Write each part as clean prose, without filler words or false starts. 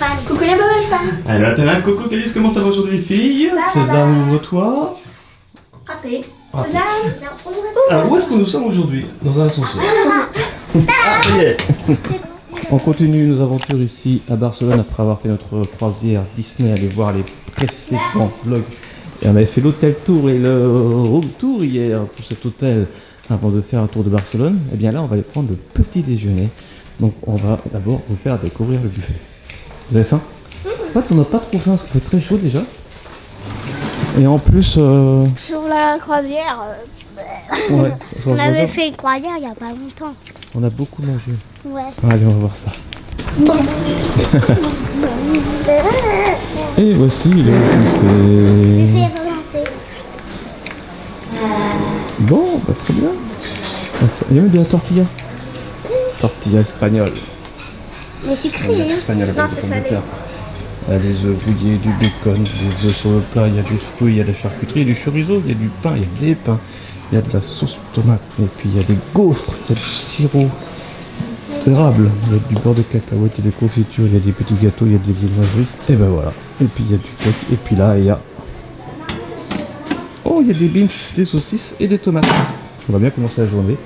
fan. Coucou les bubble fans. Alors maintenant, Coco, Calice, comment ça va aujourd'hui les filles? César, ouvre-toi. Raté. Ah. César. Alors où est-ce que nous sommes aujourd'hui? Dans un ascenseur. Ah, ça y est. On continue nos aventures ici à Barcelone après avoir fait notre croisière Disney, aller voir les précédents vlogs. Et on avait fait l'hôtel tour et le room tour hier pour cet hôtel avant de faire un tour de Barcelone. Et bien là, on va aller prendre le petit déjeuner. Donc on va d'abord vous faire découvrir le buffet. Vous avez faim? En fait, on n'a pas trop faim parce qu'il fait très chaud déjà. Et en plus... Sur la croisière, ouais, on avait fait une croisière il n'y a pas longtemps. on a beaucoup mangé. Ouais. Allez, on va voir ça. Et voici le buffet. Buffet volonté. Bon, bah, très bien. Il y a même de la tortilla. Tortilla espagnole. Mais sucré, hein? Espagnole avec Non, des c'est pommes de salé. terre. Il y a des œufs brouillés, du bacon, des œufs sur le plat, il y a du fruit, il y a de la charcuterie, il y a du chorizo, il y a du pain, il y a des pains, il y a de la sauce tomate, et puis il y a des gaufres, il y a du sirop d'érable, il y a du beurre de cacahuète, il y a des confitures, il y a des petits gâteaux, il y a des viennoiseries, et ben voilà. Et puis il y a du cake, et puis là il y a... Oh, il y a des beans, des saucisses et des tomates. On va bien commencer la journée,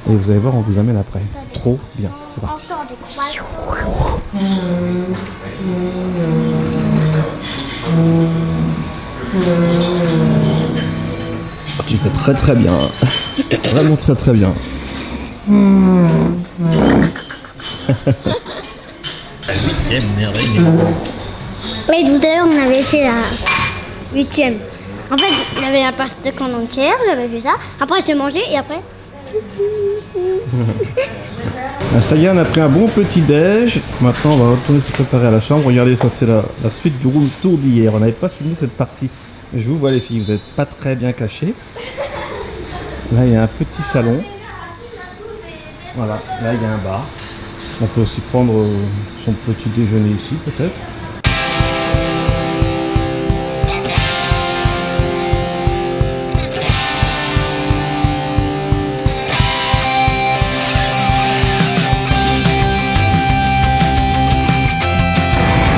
et vous allez voir, on vous amène après. Trop bien, c'est parti. Encore des croissants. Tu fais très très bien. Vraiment très très bien. La 8e merveille. Et tout à l'heure, on avait fait la 8e. En fait, il y avait la pastèque en entière, j'avais fait ça. Après, j'ai mangé et après... Ah, ça y est, on a pris un bon petit déj. Maintenant, on va retourner se préparer à la chambre. Regardez, ça c'est la suite du room tour d'hier. On n'avait pas fini cette partie. Je vous vois les filles, vous n'êtes pas très bien cachées. Là, il y a un petit salon. Voilà, là il y a un bar. On peut aussi prendre son petit déjeuner ici peut-être.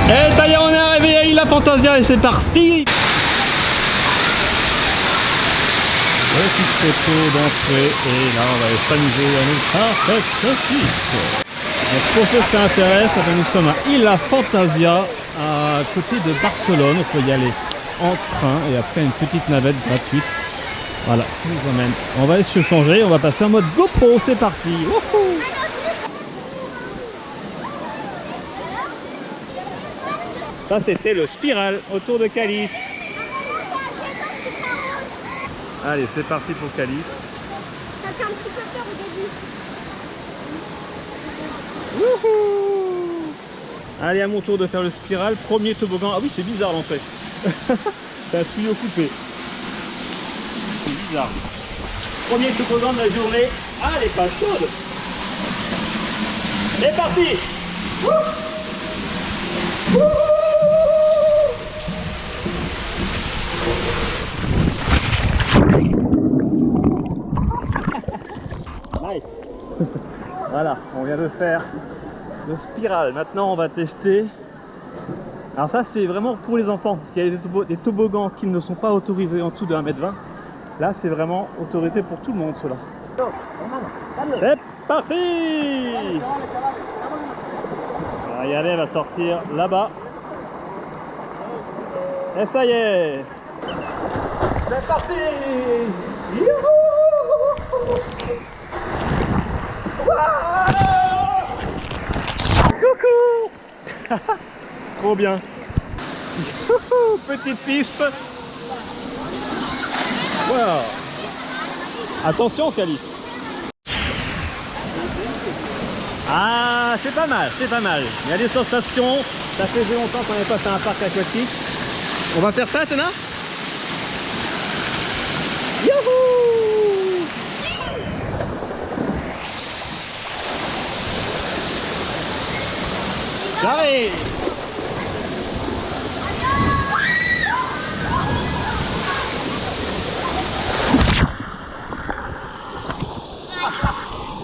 Et ça y est, on est arrivé à Isla Fantasia et c'est parti. Petite photo d'entrée et là on va aller s'amuser à nous faire cette saucisse. Donc pour ceux que ça intéresse, nous sommes à Isla Fantasia à côté de Barcelone. On peut y aller en train et après une petite navette gratuite. Voilà, qui nous emmène. On va aller se changer, on va passer en mode GoPro, c'est parti. Wouhou! Ça c'était le spiral autour de Calice. Allez, c'est parti pour Calice. Ça fait un petit peu peur au début. Wouhou! Allez, à mon tour de faire le spiral. Premier toboggan. Ah oui, c'est bizarre l'entrée. C'est un tuyau coupé. C'est bizarre. Premier toboggan de la journée. Ah, elle est pas chaude. C'est parti! Wouh! Wouhou! Nice. Voilà, on vient de faire le spiral. Maintenant on va tester. Alors ça c'est vraiment pour les enfants, parce qu'il y a des toboggans qui ne sont pas autorisés en dessous de 1m20. Là c'est vraiment autorisé pour tout le monde cela. C'est parti! Regardez, elle va sortir là-bas. Et ça y est! C'est parti! Youhou! Coucou! Trop bien! Petite piste! Wow. Attention Calice! Ah, c'est pas mal, c'est pas mal. Il y a des sensations. Ça faisait longtemps qu'on n'avait pas fait un parc aquatique. On va faire ça, Tena? Youhou! J'arrive!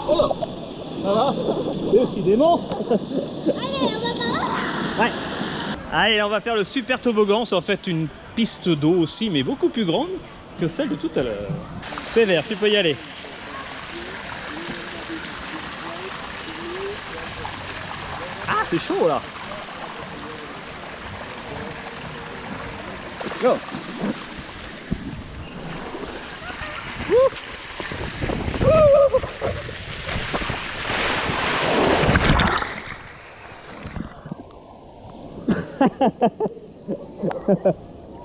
Oh là! Ça va? Décidément! Allez, on va par là. Ouais! Allez, on va faire le super toboggan. C'est en fait une piste d'eau aussi, mais beaucoup plus grande que celle de tout à l'heure. C'est vert, tu peux y aller. Ah, c'est chaud là. Go.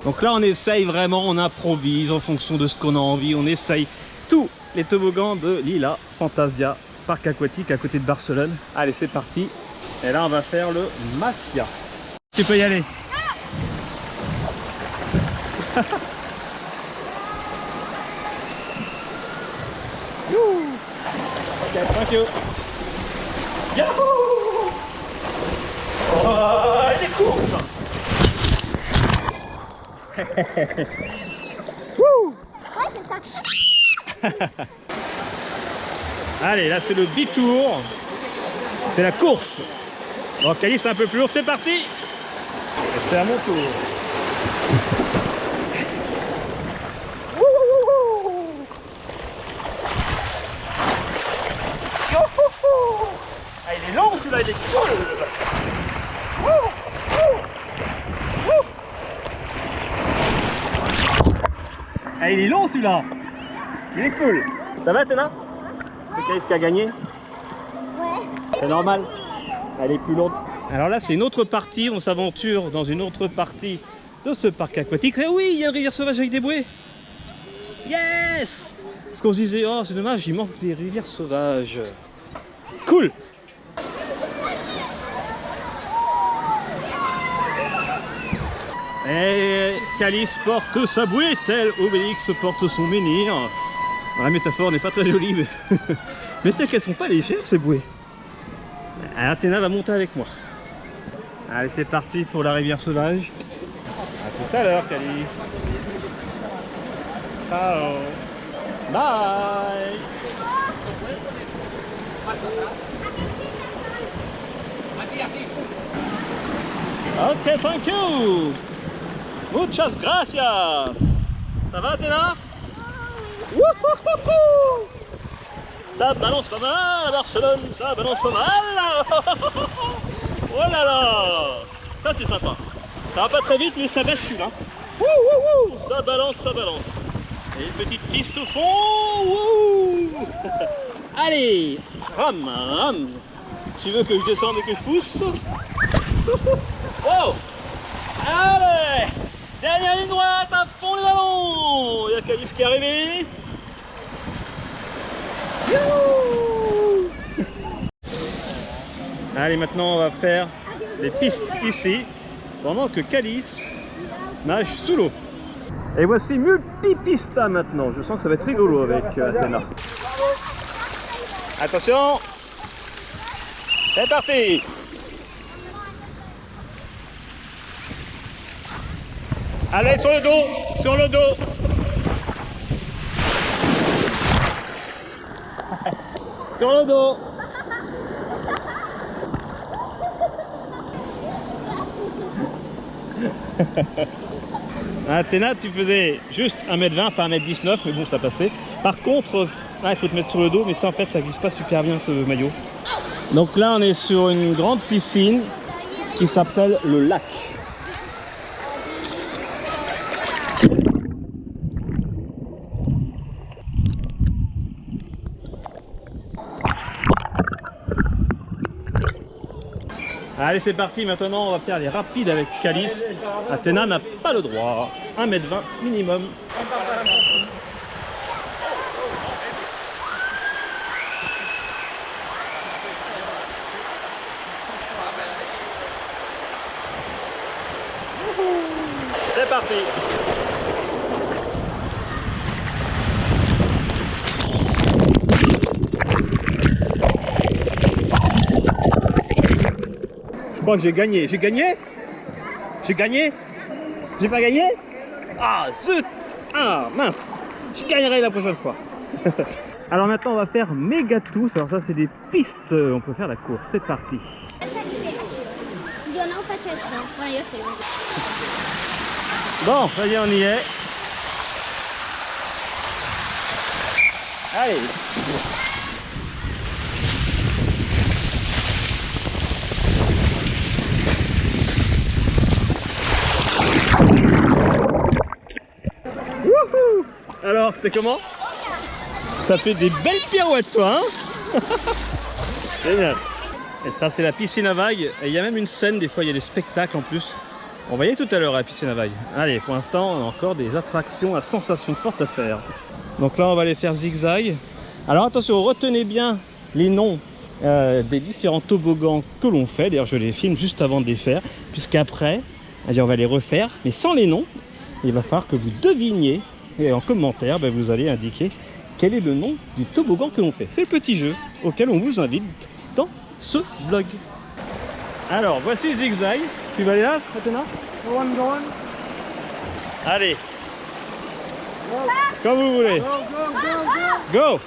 Donc là on essaye vraiment, on improvise en fonction de ce qu'on a envie, on essaye tous les toboggans de Lila Fantasia, parc aquatique à côté de Barcelone. Allez, c'est parti. Et là on va faire le Masia. Tu peux y aller. Ok, thank you. Yahoo! Oh, il est court ça. Ouais, c'est ça. Allez, là c'est le bitour. C'est la course. Bon, Calice c'est un peu plus lourd, c'est parti. Et c'est à mon tour. Ah, il est long celui-là, il est cool. Ah, il est long celui-là. Il est cool. Ça va, Théna? C'est Calice qui a gagné? Ouais. C'est normal. Elle est plus lourde. Alors là, c'est une autre partie. On s'aventure dans une autre partie de ce parc aquatique. Et oui, il y a une rivière sauvage avec des bouées. Yes! Parce qu'on se disait, oh, c'est dommage, il manque des rivières sauvages. Cool! Et Calice porte sa bouée, tel Obélix porte son menhir. La métaphore n'est pas très jolie, mais, mais c'est qu'elles sont pas légères ces bouées. Athéna va monter avec moi. Allez, c'est parti pour la rivière sauvage. A tout à l'heure, Calice. Ciao. Bye. Ok, thank you. Muchas gracias. Ça va, Athéna? Wouhouhouhou. Ça balance pas mal à Barcelone, ça balance pas mal. Oh là là. Ça c'est sympa. Ça va pas très vite mais ça bascule. Hein. Wouhouhou. Ça balance, ça balance. Et une petite piste au fond. Wouh. Allez, ram, ram. Tu veux que je descende et que je pousse? Wow. Allez. Dernière ligne droite, à fond le ballon. Il y a Calice qui est arrivé. Allez, maintenant on va faire des pistes ici pendant que Calice nage sous l'eau. Et voici Multipista maintenant. Je sens que ça va être rigolo avec Athéna. Attention, c'est parti. Allez, sur le dos, sur le dos. Sur le dos. Athéna, tu faisais juste 1m20, enfin 1m19, mais bon, ça passait. Par contre, là, il faut te mettre sur le dos, mais ça, en fait, ça glisse pas super bien, ce maillot. Donc là, on est sur une grande piscine qui s'appelle le lac. Allez, c'est parti, maintenant on va faire les rapides avec Calice. Athéna n'a pas le droit. 1m20 minimum. C'est parti. Je crois que j'ai gagné. J'ai gagné? J'ai gagné? J'ai pas gagné? Ah zut! Ah mince! Je gagnerai la prochaine fois. Alors maintenant on va faire méga tous. Alors ça c'est des pistes. On peut faire la course. C'est parti. Liga não faz isso, não. Aí eu sei. Bon, ça y est, on y est. Allez. Wouhou! Alors, c'était comment? Ça fait des belles pirouettes, toi, hein? Génial. Et ça, c'est la piscine à vagues. Et il y a même une scène, des fois, il y a des spectacles en plus. On va y aller tout à l'heure à la piscine à vagues. Allez, pour l'instant, on a encore des attractions à sensations fortes à faire. Donc là, on va aller faire zigzag. Alors attention, retenez bien les noms des différents toboggans que l'on fait. D'ailleurs, je les filme juste avant de les faire, puisqu'après, on va les refaire, mais sans les noms. Il va falloir que vous deviniez, et en commentaire, vous allez indiquer quel est le nom du toboggan que l'on fait. C'est le petit jeu auquel on vous invite dans ce vlog. Alors, voici zigzag. Tu vas aller là, Athéna? Go on, go on. Allez. Comme vous voulez. Go, go, go, go. Go!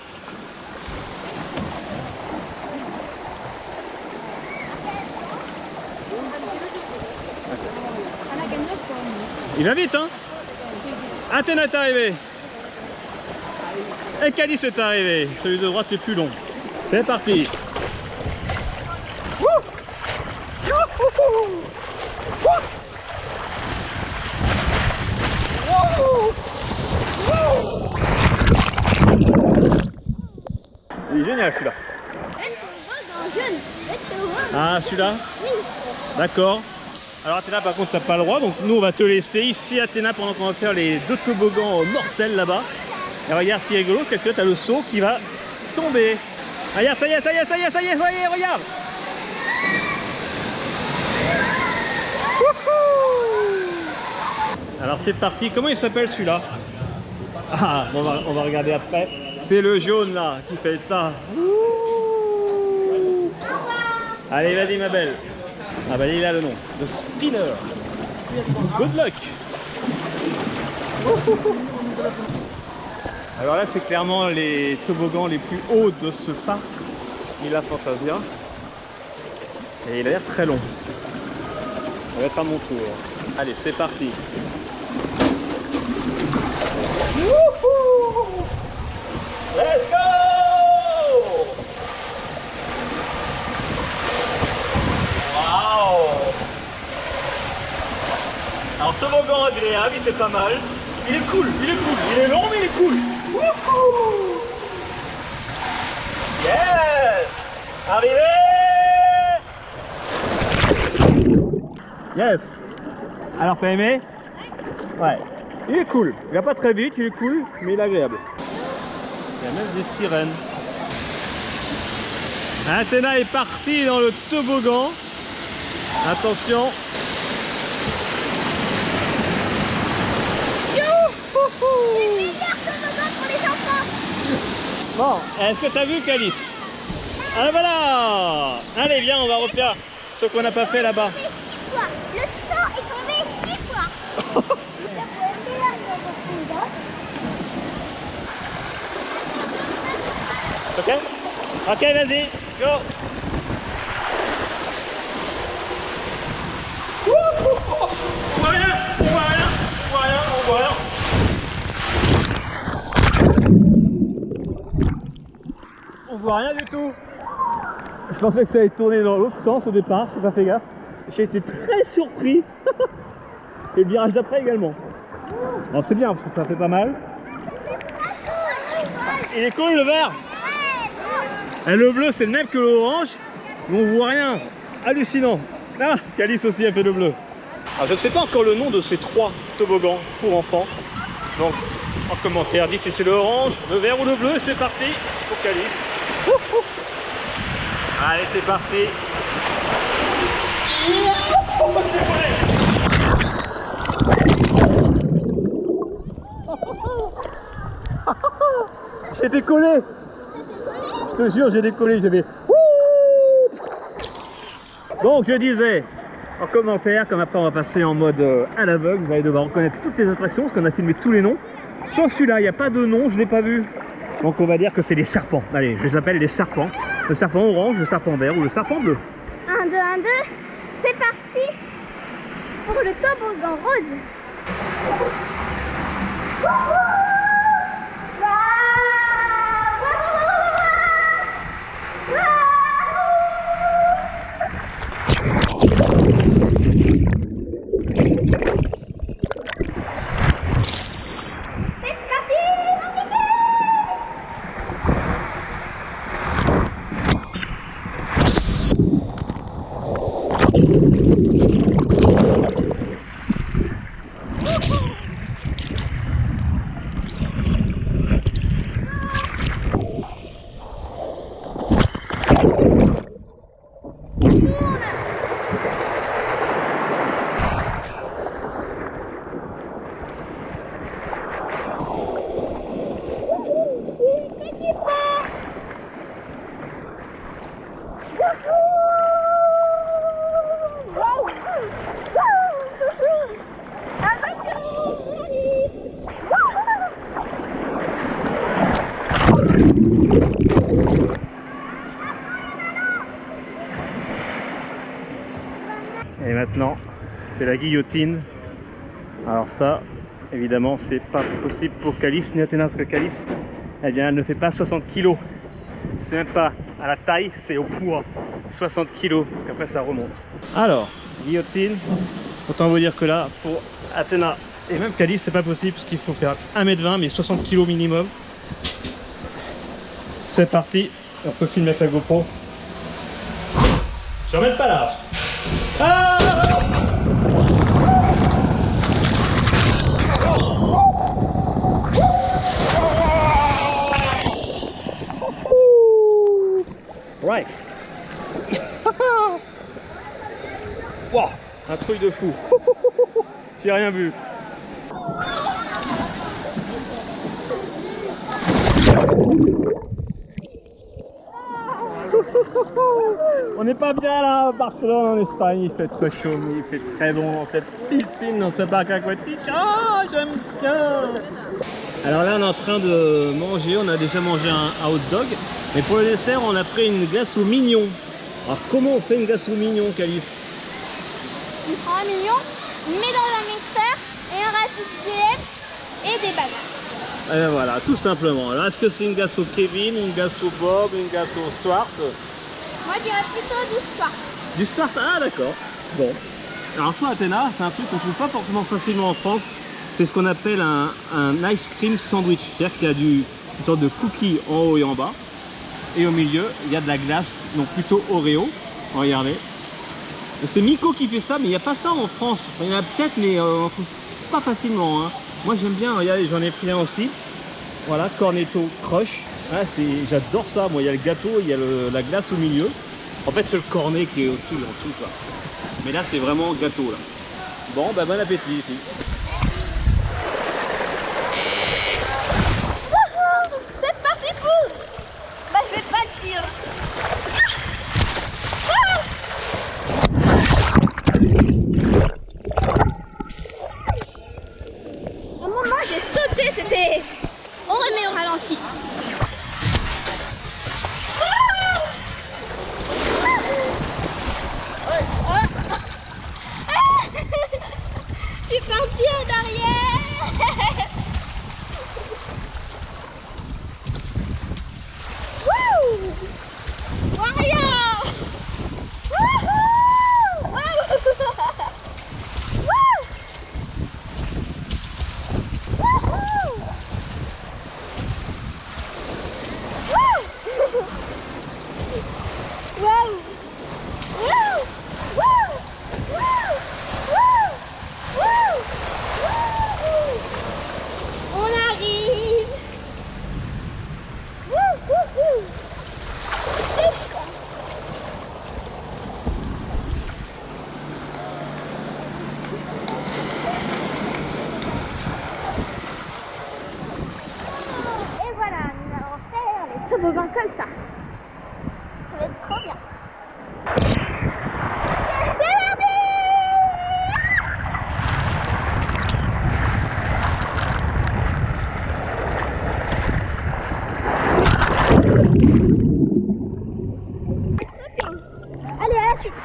Il va vite, hein? Athéna est arrivé. Et Calice est arrivé. Celui de droite est plus long. C'est parti. Il est génial celui-là. Ah, celui-là? Oui. D'accord. Alors Athéna, par contre, t'as pas le droit, donc nous on va te laisser ici, Athéna, pendant qu'on va faire les deux toboggans mortels là-bas. Et regarde, c'est rigolo, parce que tu vois, t'as le saut qui va tomber. Regarde, ça y est, ça y est, ça y est, ça y est, ça y est, regarde. Alors c'est parti, comment il s'appelle celui-là? Ah, bon, on va regarder après. C'est le jaune là qui fait ça. Allez, vas-y ma belle. Ah bah il a le nom, le spinner. Good luck. Alors là c'est clairement les toboggans les plus hauts de ce parc, Mila Fantasia. Et il a l'air très long. Ça va être à mon tour. Allez, c'est parti. Let's go! Wow! Alors toboggan agréable, il fait pas mal. Il est cool, il est cool. Il est long mais il est cool. Wouhou! Yes! Arrivé! Yes! Alors t'as aimé? Ouais. Il est cool. Il va pas très vite, il est cool, mais il est agréable. Il y a même des sirènes. Athéna est partie dans le toboggan. Attention. Bon, est-ce que tu as vu Calice? Ah voilà. Allez, viens, on va refaire ce qu'on n'a pas fait là-bas. Le sang est tombé 6 fois. Ok? Ok, vas-y, go! On voit rien, on voit rien, on voit rien, on voit rien. On voit rien du tout. Je pensais que ça allait tourner dans l'autre sens au départ, j'ai pas fait gaffe. J'ai été très surpris. Et le virage d'après également. Bon, c'est bien parce que ça fait pas mal. Il est cool le vert. Et le bleu c'est le même que l'orange, mais on voit rien. Hallucinant. Ah, Calice aussi a fait le bleu. Alors, je ne sais pas encore le nom de ces 3 toboggans pour enfants. Donc en commentaire, dites si c'est le orange, le vert ou le bleu. C'est parti pour Calice. Allez, c'est parti. J'ai décollé. Je te jure, j'ai décollé. J'avais. Donc je disais en commentaire, comme après on va passer en mode à l'aveugle, vous allez devoir reconnaître toutes les attractions parce qu'on a filmé tous les noms. Sauf celui-là, il n'y a pas de nom, je ne l'ai pas vu. Donc on va dire que c'est les serpents. Allez, je les appelle les serpents. Le serpent orange, le serpent vert ou le serpent bleu. 1, 2, 1, 2. C'est parti pour le toboggan rose. Et maintenant, c'est la guillotine. Alors ça, évidemment, c'est pas possible pour Calice ni Athéna, parce que Calice, eh bien, elle ne fait pas 60 kg. C'est même pas à la taille, c'est au poids. 60 kg, parce qu'après ça remonte. Alors, guillotine, autant vous dire que là, pour Athéna et même Calice, c'est pas possible, parce qu'il faut faire 1m20, mais 60 kg minimum. C'est parti, on peut filmer avec la GoPro. Je remets pas large. Ah! Right. Wow, un truc de fou. J'ai rien vu. On n'est pas bien là à Barcelone en Espagne, il fait très chaud, mais il fait très bon dans cette piscine, dans ce parc aquatique. Ah, j'aime bien. Alors là on est en train de manger, on a déjà mangé un hot dog, mais pour le dessert on a pris une glace au mignon. Alors comment on fait une glace au mignon, Calice? Tu prends un mignon, mets dans un mixeur et on rajoute des lèvres et des bananes. Et voilà, tout simplement. Alors est-ce que c'est une glace au Kevin, une glace au Bob, une glace au Stuart? Moi je dirais plutôt du Stuart. Du Stuart, ah d'accord. Bon. Alors toi Athéna, c'est un truc qu'on trouve pas forcément facilement en France. C'est ce qu'on appelle un ice cream sandwich. C'est-à-dire qu'il y a une sorte de cookie en haut et en bas. Et au milieu, il y a de la glace, donc plutôt Oreo. Regardez. C'est Miko qui fait ça, mais il n'y a pas ça en France. Enfin, il y en a peut-être, mais on ne trouve pas facilement. Hein. Moi j'aime bien, regardez, j'en ai pris un aussi. Voilà, Cornetto Crush. Ah, j'adore ça. Moi, il y a le gâteau, il y a la glace au milieu. En fait, c'est le cornet qui est au-dessus, en dessous, quoi. Mais là, c'est vraiment gâteau, là. Bon, bah, bon appétit, ici. C'est parti pour. Bah je vais pas le dire. À un moment j'ai sauté, c'était au remet au ralenti. Je suis partie en arrière. Wouh! Warrior! Wouhou! Wouh! Wouhou! Wouh! Wow! Wow! Wow! Wow! Wow! Wow! Wow! On arrive! Wouhou! Et voilà, nous allons faire les toboggans comme ça. Ça va être trop bien. C'est parti! Allez, à la suite.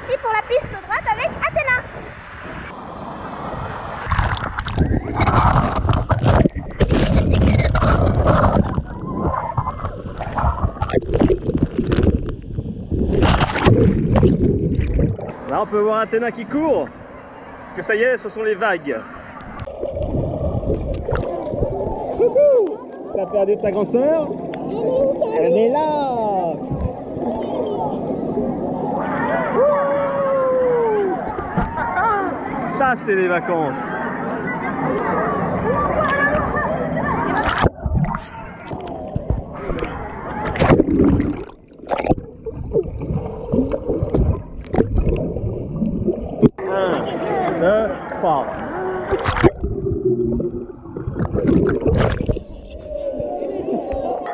parti pour la piste droite avec Athéna. Là on peut voir Athéna qui court. Que ça y est, ce sont les vagues. Coucou! T'as perdu ta grande sœur? Elle est là! Ça c'est les vacances! Un, deux, trois.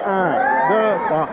Un, deux, trois.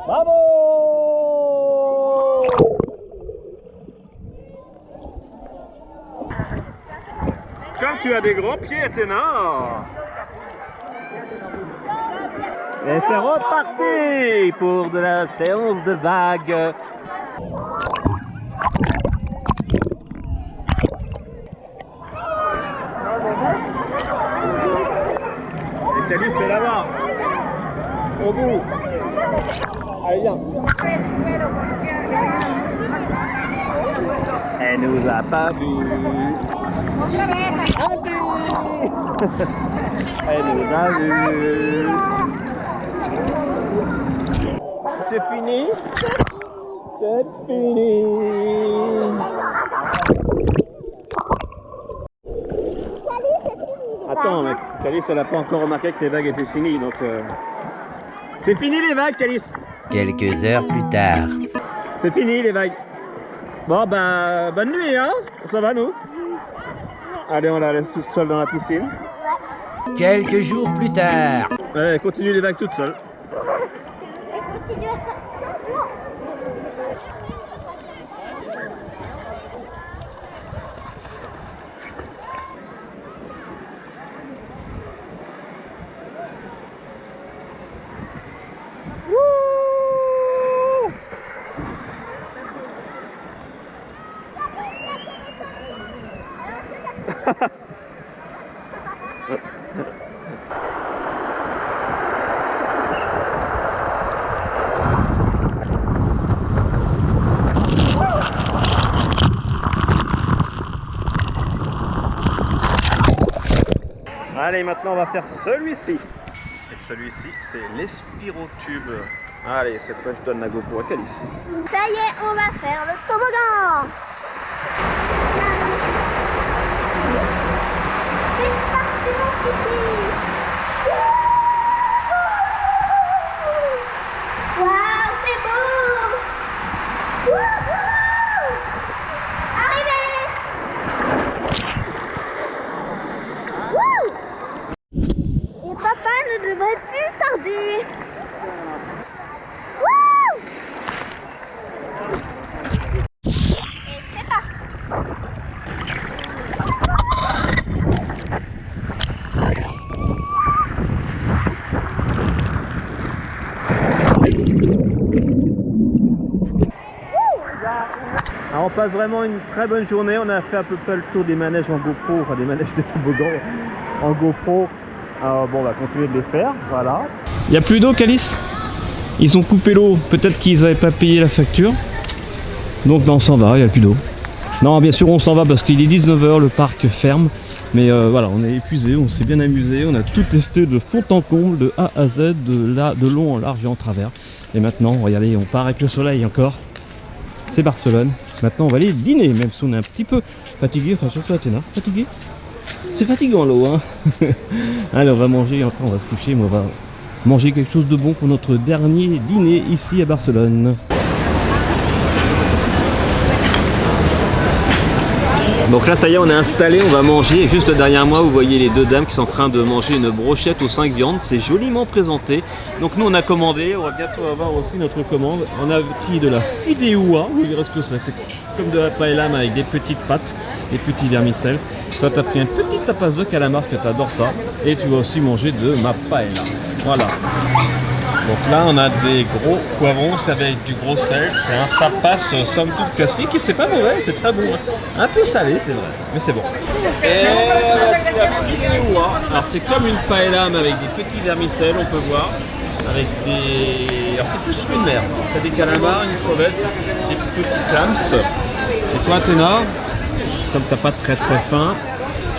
Bravo! Comme tu as des grands pieds, Athéna! Et c'est reparti pour de la séance de vagues. Et Calice c'est là-bas, au bout. Allez, viens. Elle nous a pas vus. Elle nous a vus. C'est fini. C'est fini. Attends, mec. Calice, elle n'a pas encore remarqué que les vagues étaient finies, donc... C'est fini les vagues, Calice. Quelques heures plus tard. C'est fini les vagues. Bon ben, bonne nuit hein. Ça va nous? Allez, on la laisse toute seule dans la piscine. Quelques jours plus tard. Ouais, continue les vagues toute seule. Et continue à faire ça. Allez, maintenant on va faire celui-ci. Et celui-ci, c'est l'Espirotube. Allez, cette fois je donne la GoPro à Calice. Ça y est, on va faire le toboggan. C'est parti mon petit. Waouh, c'est beau. Wouhou. Arrivez. Wouh. Et papa ne devrait plus tarder. Wouh. Et c'est parti. Alors on passe vraiment une très bonne journée. On a fait à peu près le tour des manèges en GoPro, enfin des manèges de toboggan en GoPro. Alors bon, on va continuer de les faire, voilà. Il n'y a plus d'eau, Calice? Ils ont coupé l'eau, peut-être qu'ils n'avaient pas payé la facture. Donc ben, on s'en va, il n'y a plus d'eau. Non, bien sûr on s'en va parce qu'il est 19 h, le parc ferme. Mais voilà, on est épuisé, on s'est bien amusé, on a tout testé de fond en comble, de A à Z, de long en large et en travers. Et maintenant, regardez, on part avec le soleil encore. C'est Barcelone. Maintenant on va aller dîner, même si on est un petit peu fatigué, enfin surtout Athéna. Fatigué? C'est fatigant l'eau, hein. Allez, on va manger, après on va se coucher, mais on va manger quelque chose de bon pour notre dernier dîner ici à Barcelone. Donc là ça y est, on est installé, on va manger. Et juste derrière moi vous voyez les deux dames qui sont en train de manger une brochette aux 5 viandes. C'est joliment présenté. Donc nous on a commandé, on va bientôt avoir aussi notre commande. On a pris de la fideuà, vous verrez ce que c'est. C'est comme de la paella mais avec des petites pâtes, des petits vermicelles. Toi tu as pris un petit tapas de calamar parce que tu adores ça. Et tu vas aussi manger de ma paella. Voilà. Donc là on a des gros poivrons, c'est avec du gros sel, c'est un tapas somme toute classique et c'est pas mauvais, c'est très bon. Un peu salé c'est vrai, mais c'est bon. Et voici la fideuà. Alors c'est comme une paella mais avec des petits vermicelles, on peut voir. Avec des... Alors c'est plus fruits de mer. T'as des calamars, une crevette, des petits clams. Et toi Athéna, comme t'as pas très faim,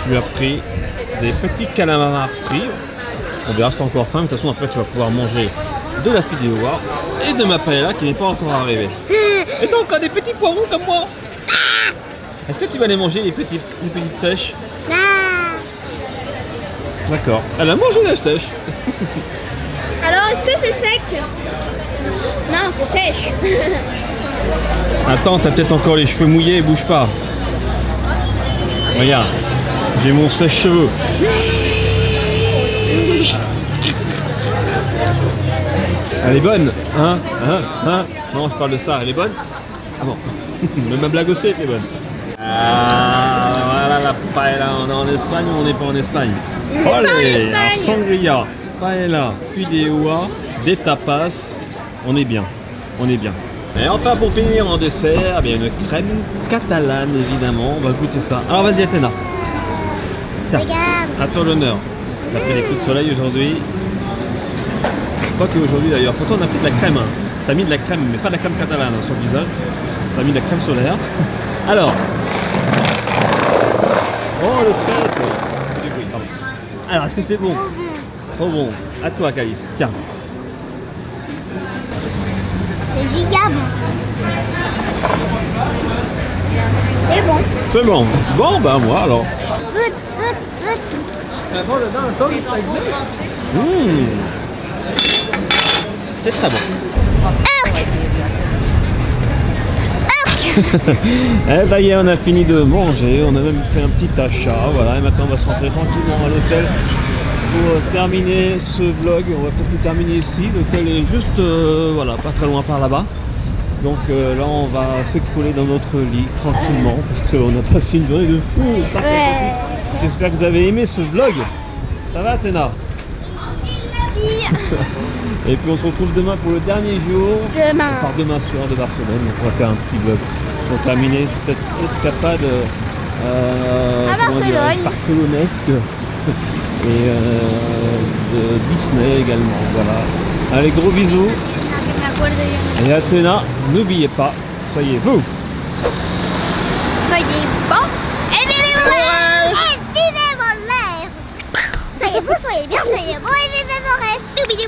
tu as pris des petits calamars frits. On verra si t'as encore faim, mais de toute façon après tu vas pouvoir manger de la fideuà et de ma paella qui n'est pas encore arrivée. Et donc encore des petits poivrons comme moi. Est-ce que tu vas les manger les petites sèches? D'accord. Elle a mangé la sèche. Alors, est-ce que c'est sec? Non, c'est sèche. Attends, t'as peut-être encore les cheveux mouillés, bouge pas. Regarde, j'ai mon sèche-cheveux. Elle est bonne, hein? Non, je parle de ça, elle est bonne? Ah bon. Mais ma blague aussi était bonne. Ah, voilà la paella, on est en Espagne ou on n'est pas en Espagne? Allez, sangria, paella, fideuà, des tapas, on est bien, on est bien. Et enfin pour finir en dessert, bien une crème catalane évidemment, on va goûter ça. Alors vas-y Athéna. Tiens, à toi l'honneur. Ça fait des coups de soleil aujourd'hui. Pas qu'aujourd'hui d'ailleurs, pourtant on a fait de la crème. Hein. T'as mis de la crème, mais pas de la crème catalane hein, sur le visage. T'as mis de la crème solaire. Alors. Oh le fait. Du bruit, pardon. Alors est-ce que c'est bon? Trop bon. À toi Calice, tiens. C'est giga bon. C'est bon. C'est bon. Bon bah moi alors. Good. C'est très bon. Eh bah on a fini de manger, on a même fait un petit achat, voilà, et maintenant on va se rentrer tranquillement à l'hôtel pour terminer ce vlog. On va peut-être le terminer ici, l'hôtel est juste voilà, pas très loin par là-bas. Donc là on va s'écrouler dans notre lit tranquillement parce qu'on a passé une journée de fou. Ouais. J'espère que vous avez aimé ce vlog. Ça va Athéna? Et puis on se retrouve demain pour le dernier jour. Demain. On part demain soir de Barcelone. Donc on va faire un petit vlog pour terminer cette escapade à Barcelone. Barcelonesque et de Disney également. Voilà. Allez, gros bisous. Et Athéna, n'oubliez pas, soyez vous. Soyez bons et vivez vos rêves. Vivez vos rêves. Soyez vous, soyez bien, soyez beaux et vivez vos rêves. Doubidou,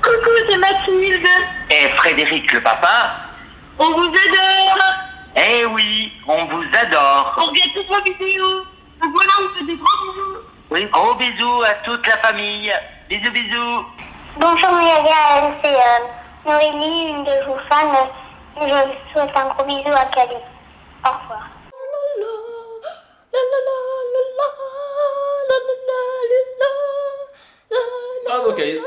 Coucou, c'est Mathilde. Et Frédéric le papa? On vous adore. Eh oui, on vous adore. On regarde toutes vos vidéos. Donc voilà, on fait des gros bisous. Oui, gros bisous à toute la famille. Bisous, bisous. Bonjour Myriam, c'est Noélie, une de vos fans. Je vous souhaite un gros bisou à Cali. Au revoir. Bravo Calice.